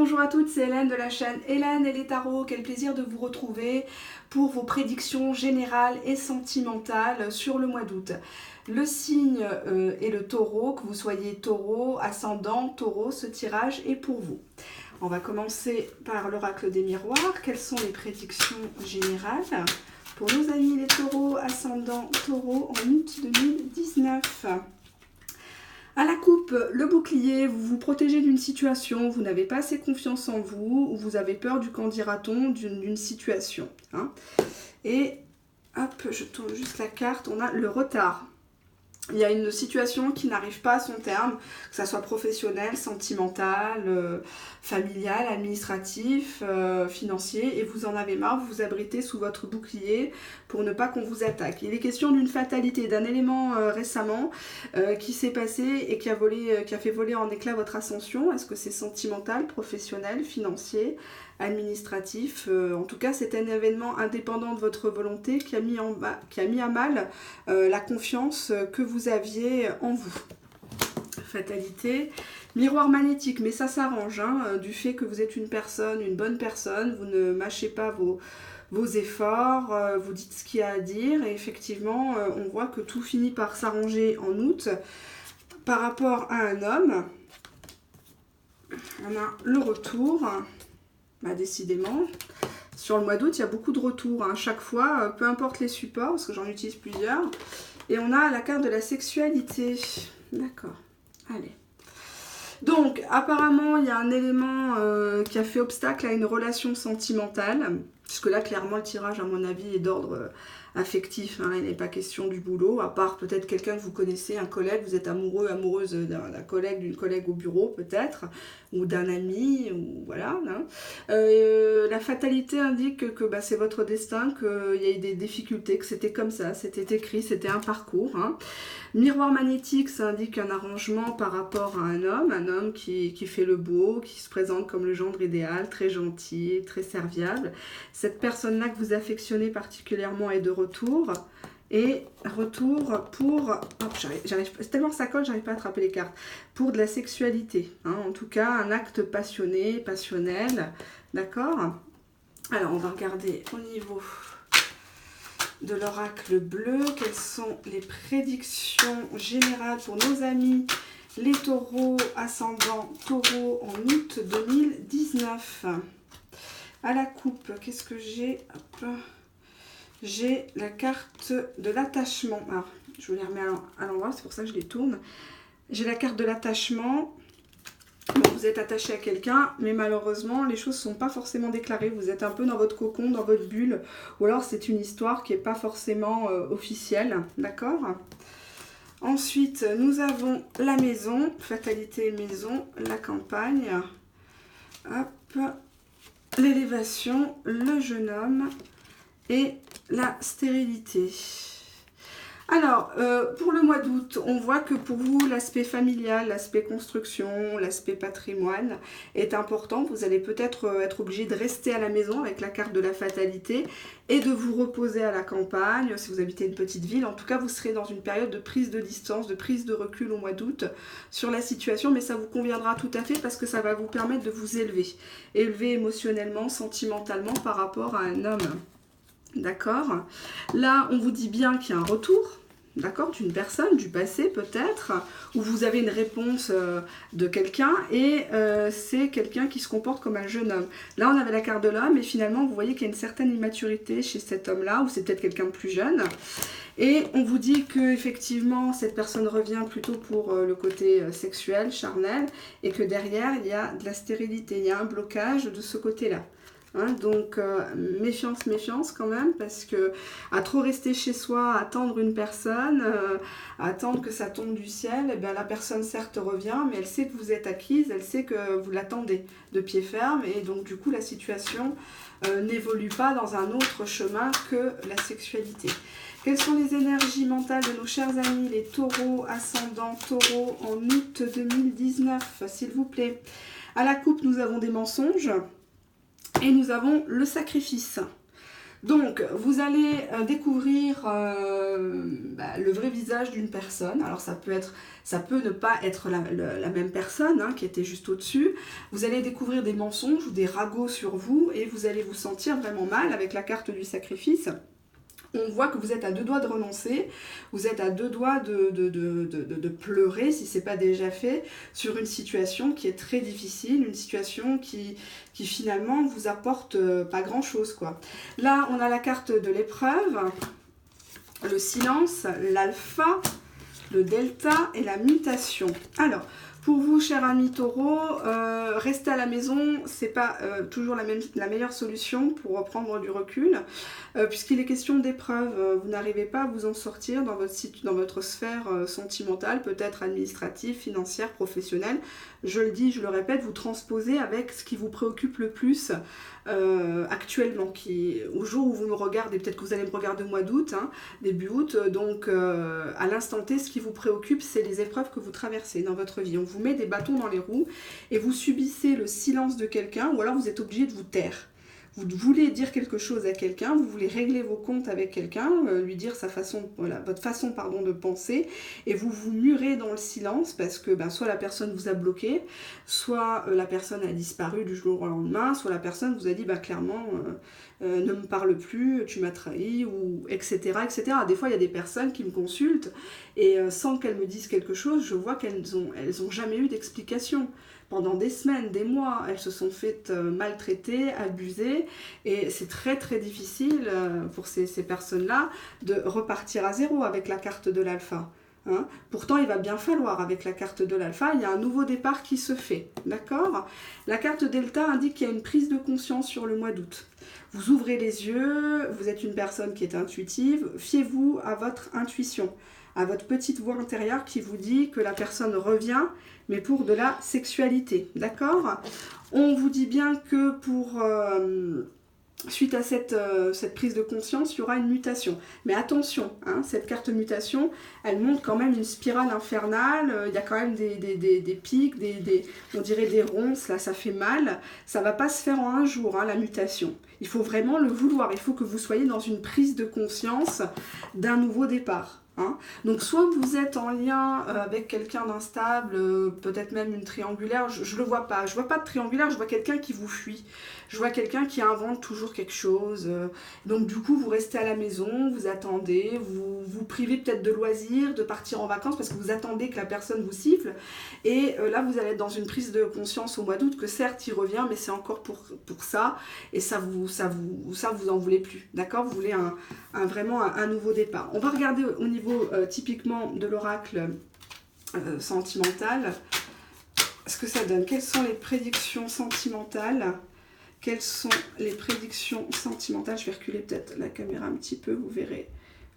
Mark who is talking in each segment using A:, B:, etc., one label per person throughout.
A: bonjour à toutes, c'est Hélène de la chaîne Hélène et les tarots. Quel plaisir de vous retrouver pour vos prédictions générales et sentimentales sur le mois d'août. Le signe est le taureau, que vous soyez taureau, ascendant, taureau, ce tirage est pour vous. On va commencer par l'oracle des miroirs. Quelles sont les prédictions générales pour nos amis les taureaux, ascendant, taureau en août 2019 ? À la coupe, le bouclier, vous vous protégez d'une situation, vous n'avez pas assez confiance en vous, ou vous avez peur du qu'en dira-t-on d'une situation. Hein. Et hop, je tourne juste la carte, on a le retard. Il y a une situation qui n'arrive pas à son terme, que ça soit professionnel, sentimental, familial, administratif, financier, et vous en avez marre, vous vous abritez sous votre bouclier pour ne pas qu'on vous attaque. Il est question d'une fatalité, d'un élément récemment qui s'est passé et qui a fait voler en éclats votre ascension. Est-ce que c'est sentimental, professionnel, financier, administratif, en tout cas c'est un événement indépendant de votre volonté qui a mis à mal la confiance que vous aviez en vous. Fatalité, miroir magnétique, mais ça s'arrange, hein, du fait que vous êtes une bonne personne, vous ne mâchez pas vos efforts, vous dites ce qu'il y a à dire, et effectivement on voit que tout finit par s'arranger en août. Par rapport à un homme, on a le retour. Bah, décidément, sur le mois d'août, il y a beaucoup de retours. Hein. Chaque fois, peu importe les supports, parce que j'en utilise plusieurs. Et on a la carte de la sexualité. D'accord. Allez. Donc, apparemment, il y a un élément qui a fait obstacle à une relation sentimentale. Puisque là, clairement, le tirage, à mon avis, est d'ordre affectif. Hein. Il n'est pas question du boulot. À part peut-être quelqu'un que vous connaissez, un collègue, vous êtes amoureux, amoureuse d'un collègue, d'une collègue au bureau, peut-être. Ou d'un ami, ou voilà. Hein. La fatalité indique que bah, c'est votre destin, qu'il y a eu des difficultés, que c'était comme ça, c'était écrit, c'était un parcours. Hein. Miroir magnétique, ça indique un arrangement par rapport à un homme qui fait le beau, qui se présente comme le gendre idéal, très gentil, très serviable. Cette personne-là que vous affectionnez particulièrement est de retour. Et retour pour... Oh, c'est tellement ça colle, j'arrive pas à attraper les cartes. Pour de la sexualité. Hein, en tout cas, un acte passionné, passionnel. D'accord ? Alors, on va regarder au niveau de l'oracle bleu. Quelles sont les prédictions générales pour nos amis les taureaux, ascendant taureau en août 2019 ? À la coupe, qu'est-ce que j'ai ? Hop. J'ai la carte de l'attachement. Alors, je vous les remets à l'endroit, c'est pour ça que je les tourne. J'ai la carte de l'attachement. Bon, vous êtes attaché à quelqu'un, mais malheureusement, les choses ne sont pas forcément déclarées. Vous êtes un peu dans votre cocon, dans votre bulle. Ou alors, c'est une histoire qui n'est pas forcément officielle. D'accord ? Ensuite, nous avons la maison. Fatalité maison, la campagne. Hop. L'élévation, le jeune homme. Et la stérilité. Alors, pour le mois d'août, on voit que pour vous, l'aspect familial, l'aspect construction, l'aspect patrimoine est important. Vous allez peut-être être obligé de rester à la maison avec la carte de la fatalité et de vous reposer à la campagne, si vous habitez une petite ville. En tout cas, vous serez dans une période de prise de distance, de prise de recul au mois d'août sur la situation, mais ça vous conviendra tout à fait parce que ça va vous permettre de vous élever émotionnellement, sentimentalement par rapport à un homme. D'accord. Là, on vous dit bien qu'il y a un retour, d'accord, d'une personne, du passé peut-être, où vous avez une réponse de quelqu'un et c'est quelqu'un qui se comporte comme un jeune homme. Là, on avait la carte de l'homme et finalement, vous voyez qu'il y a une certaine immaturité chez cet homme-là, ou c'est peut-être quelqu'un de plus jeune. Et on vous dit que effectivement, cette personne revient plutôt pour le côté sexuel, charnel, et que derrière, il y a de la stérilité, il y a un blocage de ce côté-là. Hein, donc méfiance quand même, parce que à trop rester chez soi, attendre une personne, attendre que ça tombe du ciel, et bien la personne certes revient, mais elle sait que vous êtes acquise, elle sait que vous l'attendez de pied ferme, et donc du coup la situation n'évolue pas dans un autre chemin que la sexualité. Quelles sont les énergies mentales de nos chers amis, les taureaux, ascendant taureau en août 2019, s'il vous plaît. À la coupe, nous avons des mensonges. Et nous avons le sacrifice. Donc, vous allez découvrir le vrai visage d'une personne. Alors, ça peut ne pas être la même personne hein, qui était juste au-dessus. Vous allez découvrir des mensonges ou des ragots sur vous et vous allez vous sentir vraiment mal avec la carte du sacrifice. On voit que vous êtes à deux doigts de renoncer, vous êtes à deux doigts de pleurer, si ce n'est pas déjà fait, sur une situation qui est très difficile, une situation qui finalement vous apporte pas grand-chose, quoi. Là, on a la carte de l'épreuve, le silence, l'alpha, le delta et la mutation. Alors, pour vous, cher ami taureau, rester à la maison, c'est pas toujours la meilleure solution pour reprendre du recul, puisqu'il est question d'épreuve. Vous n'arrivez pas à vous en sortir dans votre sphère sentimentale, peut-être administrative, financière, professionnelle. Je le dis, je le répète, vous transposez avec ce qui vous préoccupe le plus actuellement. Au jour où vous me regardez, peut-être que vous allez me regarder au mois d'août, hein, début août, donc à l'instant T, ce qui vous préoccupe, c'est les épreuves que vous traversez dans votre vie. On vous met des bâtons dans les roues et vous subissez le silence de quelqu'un ou alors vous êtes obligé de vous taire. Vous voulez dire quelque chose à quelqu'un, vous voulez régler vos comptes avec quelqu'un, lui dire votre façon de penser, et vous vous murez dans le silence parce que soit la personne vous a bloqué, soit la personne a disparu du jour au lendemain, soit la personne vous a dit clairement ne me parle plus, tu m'as trahi, ou etc., etc. Des fois, il y a des personnes qui me consultent et sans qu'elles me disent quelque chose, je vois qu'elles ont jamais eu d'explication. Pendant des semaines, des mois, elles se sont faites maltraiter, abuser, et c'est très très difficile pour ces personnes-là de repartir à zéro avec la carte de l'alpha. Hein. Pourtant, il va bien falloir, avec la carte de l'alpha, il y a un nouveau départ qui se fait, d'accord? La carte delta indique qu'il y a une prise de conscience sur le mois d'août. Vous ouvrez les yeux, vous êtes une personne qui est intuitive, fiez-vous à votre intuition, à votre petite voix intérieure qui vous dit que la personne revient, mais pour de la sexualité, d'accord? On vous dit bien que suite à cette prise de conscience, il y aura une mutation. Mais attention, hein, cette carte mutation, elle montre quand même une spirale infernale, il y a quand même des pics, on dirait des ronces, là ça fait mal. Ça ne va pas se faire en un jour, hein, la mutation. Il faut vraiment le vouloir, il faut que vous soyez dans une prise de conscience d'un nouveau départ. Hein. Donc soit vous êtes en lien avec quelqu'un d'instable, peut-être même une triangulaire, je le vois pas, je vois pas de triangulaire, je vois quelqu'un qui vous fuit, je vois quelqu'un qui invente toujours quelque chose, donc du coup vous restez à la maison, vous attendez, vous privez peut-être de loisirs, de partir en vacances parce que vous attendez que la personne vous siffle, et là vous allez être dans une prise de conscience au mois d'août que certes il revient, mais c'est encore pour ça, et ça vous en voulez plus, d'accord? Vous voulez vraiment un nouveau départ. On va regarder au niveau typiquement de l'oracle sentimental, ce que ça donne. Quelles sont les prédictions sentimentales? Quelles sont les prédictions sentimentales? Je vais reculer peut-être la caméra un petit peu, vous verrez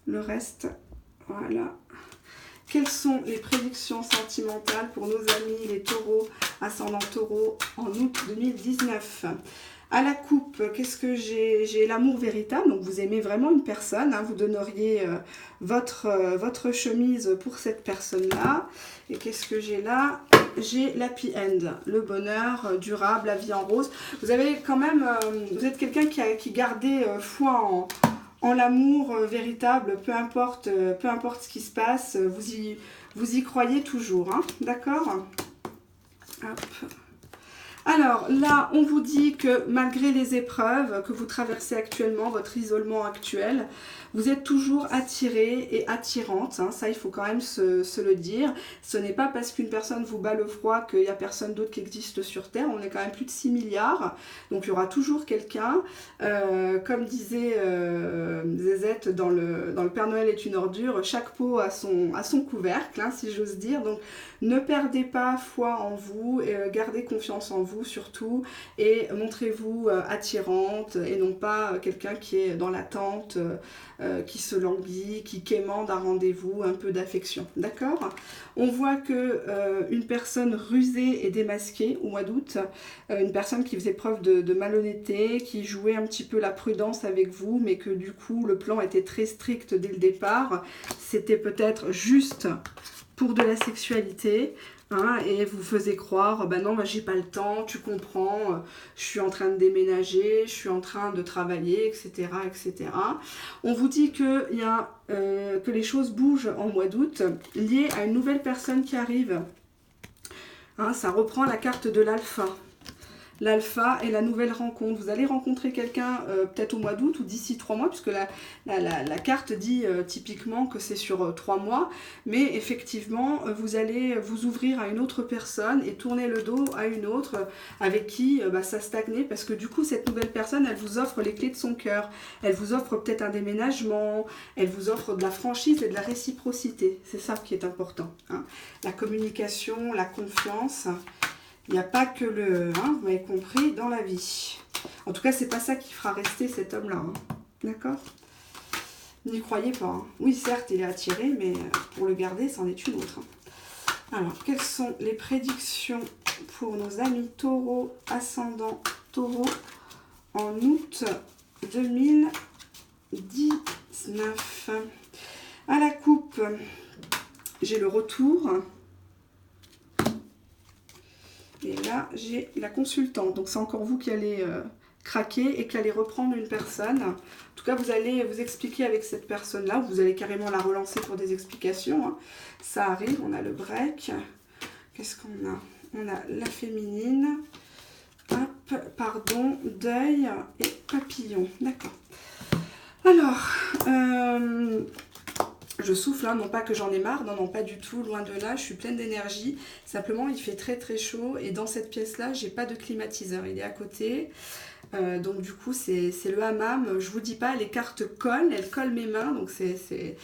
A: le reste. Voilà. Quelles sont les prédictions sentimentales pour nos amis les taureaux, ascendant taureau, en août 2019? À la coupe, qu'est-ce que j'ai? J'ai l'amour véritable, donc vous aimez vraiment une personne, hein, vous donneriez votre chemise pour cette personne-là. Et qu'est-ce que j'ai là? J'ai l'happy end, le bonheur durable, la vie en rose. Vous avez quand même, vous êtes quelqu'un qui gardait foi en l'amour véritable, peu importe ce qui se passe, vous y croyez toujours, hein, d'accord? Hop. Alors là, on vous dit que malgré les épreuves que vous traversez actuellement, votre isolement actuel, vous êtes toujours attiré et attirante, hein, ça il faut quand même se le dire. Ce n'est pas parce qu'une personne vous bat le froid qu'il n'y a personne d'autre qui existe sur Terre, on est quand même plus de 6 milliards, donc il y aura toujours quelqu'un. Comme disait Zézette dans le Père Noël est une ordure, chaque pot a son couvercle, hein, si j'ose dire, donc ne perdez pas foi en vous, gardez confiance en vous surtout, et montrez-vous attirante et non pas quelqu'un qui est dans l'attente, qui se languit, qui quémande un rendez-vous, un peu d'affection, d'accord? On voit que une personne rusée et démasquée au mois d'août, une personne qui faisait preuve de malhonnêteté, qui jouait un petit peu la prudence avec vous, mais que du coup le plan était très strict dès le départ, c'était peut-être juste pour de la sexualité, Hein, et vous faisiez croire, bah non, bah, j'ai pas le temps, tu comprends, je suis en train de déménager, je suis en train de travailler, etc. etc. On vous dit que les choses bougent en mois d'août, liées à une nouvelle personne qui arrive. Hein, ça reprend la carte de l'alpha. L'alpha et la nouvelle rencontre. Vous allez rencontrer quelqu'un peut-être au mois d'août ou d'ici 3 mois, puisque la carte dit typiquement que c'est sur 3 mois, mais effectivement, vous allez vous ouvrir à une autre personne et tourner le dos à une autre avec qui ça stagnait, parce que du coup, cette nouvelle personne, elle vous offre les clés de son cœur, elle vous offre peut-être un déménagement, elle vous offre de la franchise et de la réciprocité. C'est ça qui est important. Hein. La communication, la confiance. Il n'y a pas que vous m'avez compris, dans la vie. En tout cas, c'est pas ça qui fera rester cet homme-là. Hein. D'accord? N'y croyez pas. Hein. Oui, certes, il est attiré, mais pour le garder, c'en est une autre. Hein. Alors, quelles sont les prédictions pour nos amis taureaux, ascendant taureau, en août 2019? À la coupe, j'ai le retour. Et là, j'ai la consultante. Donc, c'est encore vous qui allez craquer et qui allez reprendre une personne. En tout cas, vous allez vous expliquer avec cette personne-là. Vous allez carrément la relancer pour des explications. Hein. Ça arrive. On a le break. Qu'est-ce qu'on a? On a la féminine. Hop, pardon, deuil et papillon. D'accord. Alors, je souffle, hein, non pas que j'en ai marre, non, non, pas du tout, loin de là, je suis pleine d'énergie. Simplement, il fait très très chaud et dans cette pièce-là, j'ai pas de climatiseur, il est à côté. Donc du coup, c'est le hammam. Je vous dis pas, les cartes collent, elles collent mes mains, donc c'est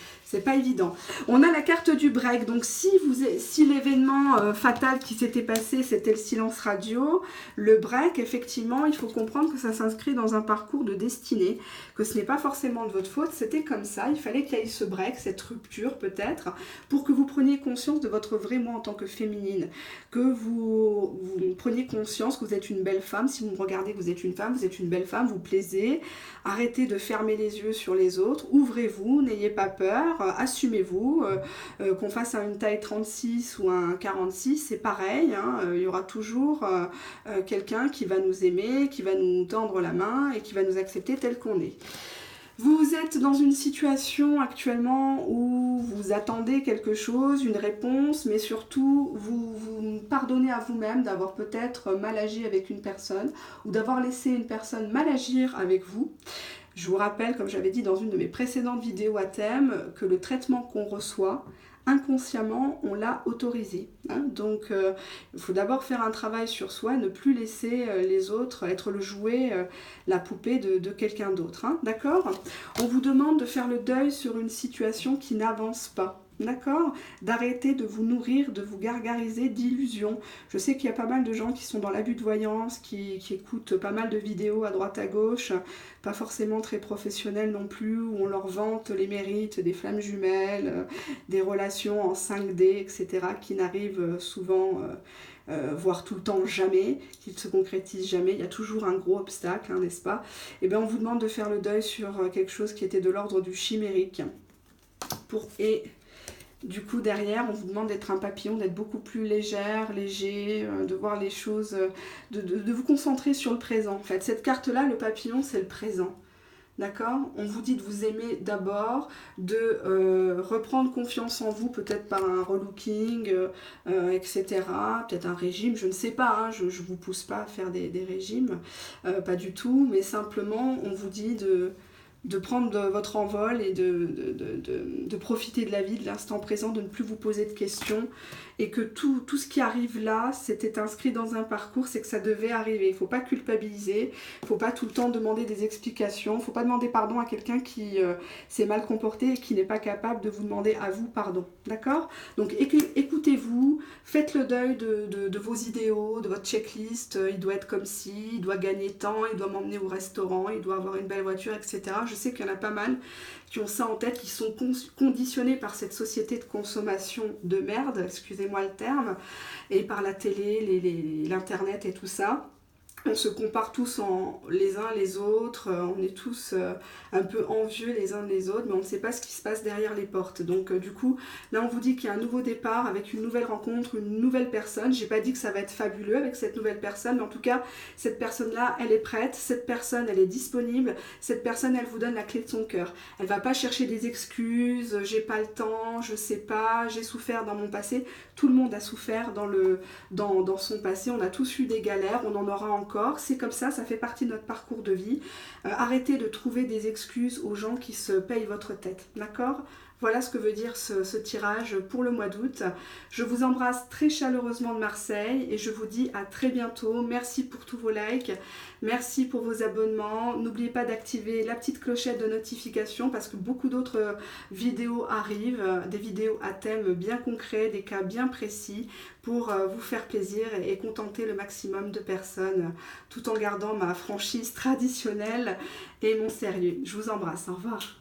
A: pas évident. On a la carte du break, donc si l'événement fatal qui s'était passé, c'était le silence radio, le break, effectivement, il faut comprendre que ça s'inscrit dans un parcours de destinée, que ce n'est pas forcément de votre faute, c'était comme ça, il fallait qu'il y ait ce break, cette rupture peut-être, pour que vous preniez conscience de votre vrai moi en tant que féminine, que vous preniez conscience que vous êtes une belle femme. Si vous me regardez, vous êtes une femme, vous êtes une belle femme, vous plaisez, arrêtez de fermer les yeux sur les autres, ouvrez-vous, n'ayez pas peur, assumez-vous, qu'on fasse une taille 36 ou un 46, c'est pareil, hein, il y aura toujours quelqu'un qui va nous aimer, qui va nous tendre la main et qui va nous accepter tel qu'on est. Vous êtes dans une situation actuellement où vous attendez quelque chose, une réponse, mais surtout vous pardonnez à vous-même d'avoir peut-être mal agi avec une personne ou d'avoir laissé une personne mal agir avec vous. Je vous rappelle, comme j'avais dit dans une de mes précédentes vidéos à thème, que le traitement qu'on reçoit, inconsciemment, on l'a autorisé. Hein. Donc, il faut d'abord faire un travail sur soi, ne plus laisser les autres être le jouet, la poupée de quelqu'un d'autre. Hein. D'accord? On vous demande de faire le deuil sur une situation qui n'avance pas. D'accord? D'arrêter de vous nourrir, de vous gargariser d'illusions. Je sais qu'il y a pas mal de gens qui sont dans l'abus de voyance, qui écoutent pas mal de vidéos à droite à gauche, pas forcément très professionnelles non plus, où on leur vante les mérites des flammes jumelles, des relations en 5D, etc., qui n'arrivent souvent, voire tout le temps jamais, qui ne se concrétisent jamais. Il y a toujours un gros obstacle, hein, n'est-ce pas? Et bien on vous demande de faire le deuil sur quelque chose qui était de l'ordre du chimérique. Du coup, derrière, on vous demande d'être un papillon, d'être beaucoup plus légère, léger, de voir les choses, de vous concentrer sur le présent. En fait, cette carte-là, le papillon, c'est le présent. D'accord? On vous dit de vous aimer d'abord, de reprendre confiance en vous, peut-être par un relooking, etc. Peut-être un régime, je ne sais pas, hein, je ne vous pousse pas à faire des régimes, pas du tout, mais simplement, on vous dit de prendre votre envol et de profiter de la vie, de l'instant présent, de ne plus vous poser de questions, et que tout ce qui arrive là, c'était inscrit dans un parcours, c'est que ça devait arriver. Il ne faut pas culpabiliser, il ne faut pas tout le temps demander des explications, il ne faut pas demander pardon à quelqu'un qui s'est mal comporté et qui n'est pas capable de vous demander à vous pardon. D'accord? Donc écoutez-vous, faites le deuil de vos idéaux, de votre checklist, il doit être comme ci, il doit gagner tant, il doit m'emmener au restaurant, il doit avoir une belle voiture, etc. Je sais qu'il y en a pas mal qui ont ça en tête, qui sont conditionnés par cette société de consommation de merde, excusez-moi le terme, et par la télé, l'internet et tout ça. On se compare tous les uns les autres, on est tous un peu envieux les uns des autres, mais on ne sait pas ce qui se passe derrière les portes. Donc du coup, là on vous dit qu'il y a un nouveau départ avec une nouvelle rencontre, une nouvelle personne. J'ai pas dit que ça va être fabuleux avec cette nouvelle personne, mais en tout cas, cette personne-là, elle est prête, cette personne, elle est disponible, cette personne, elle vous donne la clé de son cœur. Elle va pas chercher des excuses, j'ai pas le temps, je sais pas, j'ai souffert dans mon passé. Tout le monde a souffert dans son passé, on a tous eu des galères, on en aura encore, c'est comme ça fait partie de notre parcours de vie. Arrêtez de trouver des excuses aux gens qui se payent votre tête, d'accord ? Voilà ce que veut dire ce tirage pour le mois d'août. Je vous embrasse très chaleureusement de Marseille et je vous dis à très bientôt. Merci pour tous vos likes, merci pour vos abonnements. N'oubliez pas d'activer la petite clochette de notification parce que beaucoup d'autres vidéos arrivent, des vidéos à thème bien concret, des cas bien précis pour vous faire plaisir et contenter le maximum de personnes tout en gardant ma franchise traditionnelle et mon sérieux. Je vous embrasse, au revoir.